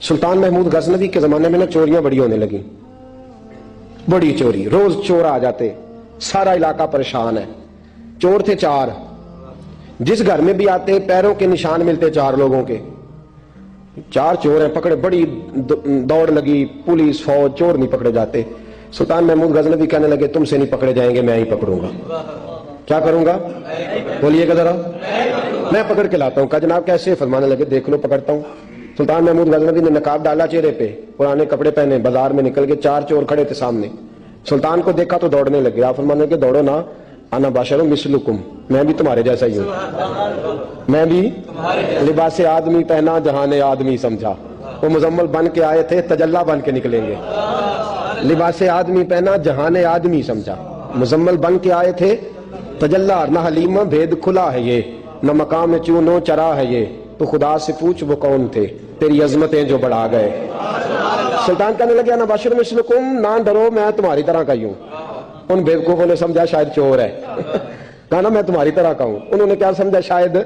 सुल्तान महमूद गजनवी के जमाने में ना चोरियां बड़ी होने लगी, बड़ी चोरी, रोज चोर आ जाते, सारा इलाका परेशान है। चोर थे 4, जिस घर में भी आते पैरों के निशान मिलते 4 लोगों के। 4 चोर हैं, पकड़े, बड़ी दौड़ लगी, पुलिस फौज, चोर नहीं पकड़े जाते। सुल्तान महमूद गजनवी कहने लगे तुमसे नहीं पकड़े जाएंगे, मैं ही पकड़ूंगा। क्या करूंगा बोलिएगा जरा, मैं पकड़ के लाता हूं। कहा जनाब कैसे? फरमाने लगे देख लो पकड़ता हूं। सुल्तान महमूद गजनवी ने नकाब डाला चेहरे पे, पुराने कपड़े पहने, बाजार में निकल के 4 चोर खड़े थे सामने। सुल्तान को देखा तो दौड़ने लगे। आप फरमाने लगे दौड़ो ना, आना बाशरो मिसलुकुम, मैं भी तुम्हारे जैसा ही हूं, मैं भी लिबास आदमी पहना जहाने आदमी समझा। वो मुजम्मल बन के आए थे, तजल्ला बन के निकलेंगे। लिबास आदमी पहना जहाने आदमी समझा, मुजम्मल बन के आए थे, तजल्ला न हलीमा भेद खुला है ये, न मकाम चूनो चरा है ये, तो खुदा से पूछ वो कौन थे, तेरी अजमतें जो बढ़ा गए। सुल्तान कहने लगे ना बाशिर मिसलुकुम, ना डरो मैं तुम्हारी तरह का ही हूं। उन बेवकूफों ने समझा शायद चोर है। कहा ना मैं तुम्हारी तरह का हूं। उन्होंने क्या समझा? शायद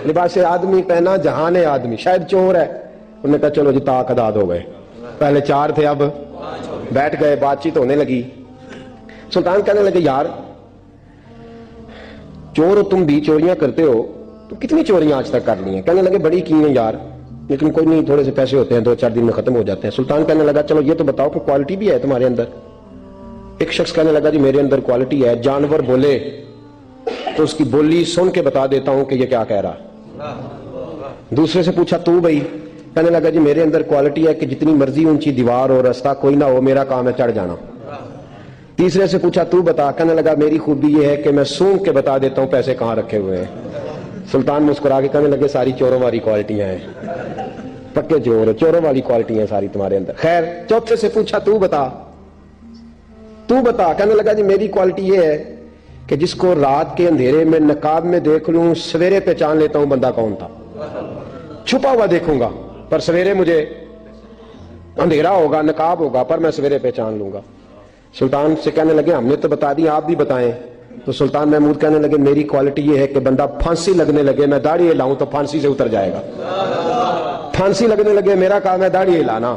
लिबास आदमी पहना जहाने आदमी, शायद चोर है। उन्होंने कहा चलो जी ताक अदाद हो गए, पहले 4 थे अब बैठ गए, बातचीत होने लगी। सुल्तान कहने लगे यार चोर हो तुम भी, चोरियां करते हो, तो कितनी चोरियां आज तक कर ली हैं? कहने लगे बड़ी की हैं यार, लेकिन कोई नहीं, थोड़े से पैसे होते हैं, 2-4 दिन में खत्म हो जाते हैं। सुल्तान कहने लगा चलो ये तो बताओ कि क्वालिटी भी है तुम्हारे अंदर। एक शख्स कहने लगा जी मेरे अंदर क्वालिटी है, जानवर बोले तो उसकी बोली सुन के बता देता हूं कि ये क्या कह रहा। दूसरे से पूछा तू भाई? कहने लगा जी मेरे अंदर क्वालिटी है कि जितनी मर्जी ऊंची दीवार और रास्ता कोई ना हो, मेरा काम है चढ़ जाना। तीसरे से पूछा तू बता? कहने लगा मेरी खूबी ये है कि मैं सूंघ के बता देता हूं पैसे कहां रखे हुए हैं। सुल्तान मुस्कुरा के कहने लगे सारी चोरों वाली क्वालिटियां हैं, पक्के चोर, चोरों वाली क्वालिटियां सारी तुम्हारे अंदर। खैर चौथे से पूछा तू बता, तू बता? कहने लगा जी मेरी क्वालिटी ये है कि जिसको रात के अंधेरे में नकाब में देख लूं, सवेरे पहचान लेता हूं बंदा कौन था। छुपा हुआ देखूंगा पर सवेरे मुझे, अंधेरा होगा नकाब होगा पर मैं सवेरे पहचान लूंगा। सुल्तान से कहने लगे हमने तो बता दी, आप भी बताएं। तो सुल्तान महमूद कहने लगे मेरी क्वालिटी ये है कि बंदा फांसी लगने लगे, मैं दाढ़ी हिलाऊं तो फांसी से उतर जाएगा। फांसी लगने लगे मेरा काम है दाढ़ी हिलाना,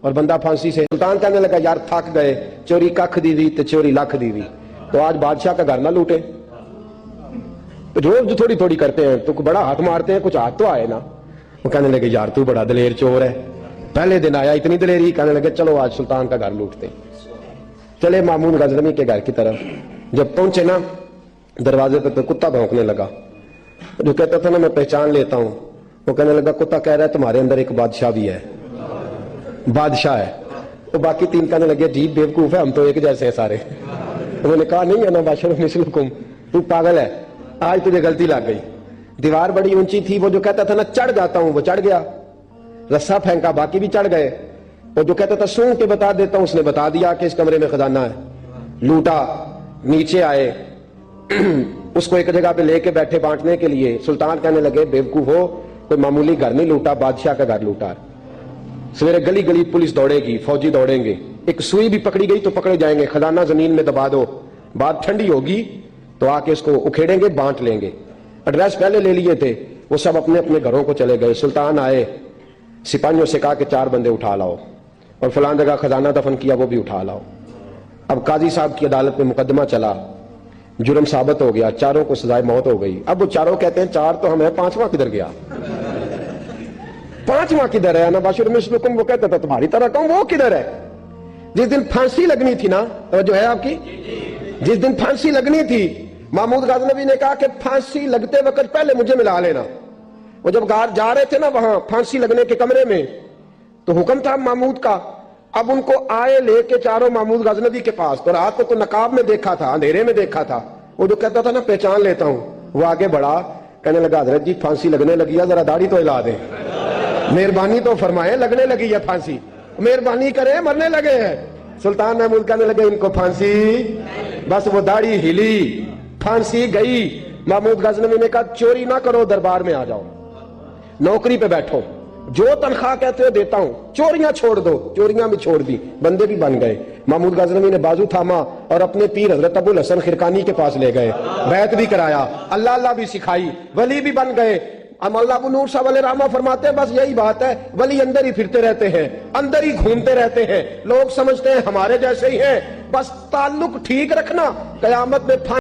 और बंदा फांसी से। सुल्तान कहने लगा यार थक गए, चोरी कख दी हुई तो चोरी लख दी हुई, तो आज बादशाह का घर ना लूटे। रोज थोड़ी थोड़ी करते हैं तो बड़ा हाथ मारते हैं, कुछ हाथ तो आए ना। वो कहने लगे यार तू बड़ा दलेर चोर है, पहले दिन आया इतनी दलेरी। कहने लगे चलो आज सुल्तान का घर लूटते। चले मामून गजनवी के घर की तरफ। जब पहुंचे ना, दरवाजे पर तो कुत्ता भौंकने लगा। जो कहता था ना मैं पहचान लेता हूं, वो कहने लगा कुत्ता कह रहा है तुम्हारे अंदर एक बादशाह भी है, बादशाह है। तो बाकी 3 कहने लगे अजीब बेवकूफ है, हम तो एक जैसे हैं सारे। उन्होंने कहा नहीं है ना बादशाह मिसलुकुम, तू पागल है, आज तुझे गलती लग गई। दीवार बड़ी ऊंची थी, वो जो कहता था ना चढ़ जाता हूं वो चढ़ गया, रस्सा फेंका बाकी भी चढ़ गए। वो जो कहता था सूंघ के बता देता हूं, उसने बता दिया कि इस कमरे में खजाना है। लूटा, नीचे आए, उसको एक जगह पे लेके बैठे बांटने के लिए। सुल्तान कहने लगे बेवकूफ हो, कोई मामूली घर नहीं लूटा, बादशाह का घर लूटा। सवेरे गली गली पुलिस दौड़ेगी, फौजी दौड़ेंगे, एक सुई भी पकड़ी गई तो पकड़े जाएंगे, खजाना जमीन में दबा दो, बात ठंडी होगी तो आके इसको उखेड़ेंगे, बांट लेंगे। एड्रेस पहले ले लिए थे, वो सब अपने अपने घरों को चले गए। सुल्तान आए, सिपाहियों से कहा कि 4 बंदे उठा लाओ, और फलान जगह खजाना दफन किया वो भी उठा लाओ। अब काजी साहब की अदालत में मुकदमा चला, जुर्म साबित हो गया, 4 को सजाए मौत हो गई। अब वो 4 कहते हैं 4 तो हमें, 5वां किधर गया? 5वां किधर है? ना बाशिर मिसलुकुम, वो कहता था तुम्हारी तरह कहूं, वो किधर है? जिस दिन फांसी लगनी थी ना, तो जो है आपकी, जिस दिन फांसी लगनी थी, महमूद गजनवी ने कहा कि फांसी लगते वक्त पहले मुझे मिला लेना। वो जब जा रहे थे ना वहां फांसी लगने के कमरे में, तो हुक्म था महमूद का। अब उनको आए लेके 4 महमूद गजनवी के पास, तो रात को तो नकाब में देखा था, अंधेरे में देखा था। वो जो कहता था ना पहचान लेता हूं, वो आगे बढ़ा, कहने लगा हजरत जी फांसी लगने लगी है, जरा दाढ़ी तो हिला दे, मेहरबानी तो फरमाए, लगने लगी है फांसी, मेहरबानी करे, मरने लगे हैं। सुल्तान महमूद कहने लगे इनको फांसी, बस वो दाढ़ी हिली, फांसी गई। महमूद गजनवी ने कहा चोरी ना करो, दरबार में आ जाओ, नौकरी पे बैठो, जो तनख्वाह कहते हो देता हूं, चोरियां छोड़ दो। चोरियां भी छोड़ दी, बंदे भी बन गए। महमूद गजनवी ने बाजू थामा और अपने पीर हजरत अबुल हसन खिरकानी के पास ले गए, बैत भी कराया, अल्लाह अल्लाह भी सिखाई, वली भी बन गए। اب مولانا ابو نور صاحب علیہ رحمہ فرماتے ہیں بس یہی بات ہے، ولی اندر ہی پھرتے رہتے ہیں، اندر ہی گھومتے رہتے ہیں، لوگ سمجھتے ہیں ہمارے جیسے ہی ہیں، بس تعلق ٹھیک رکھنا، قیامت میں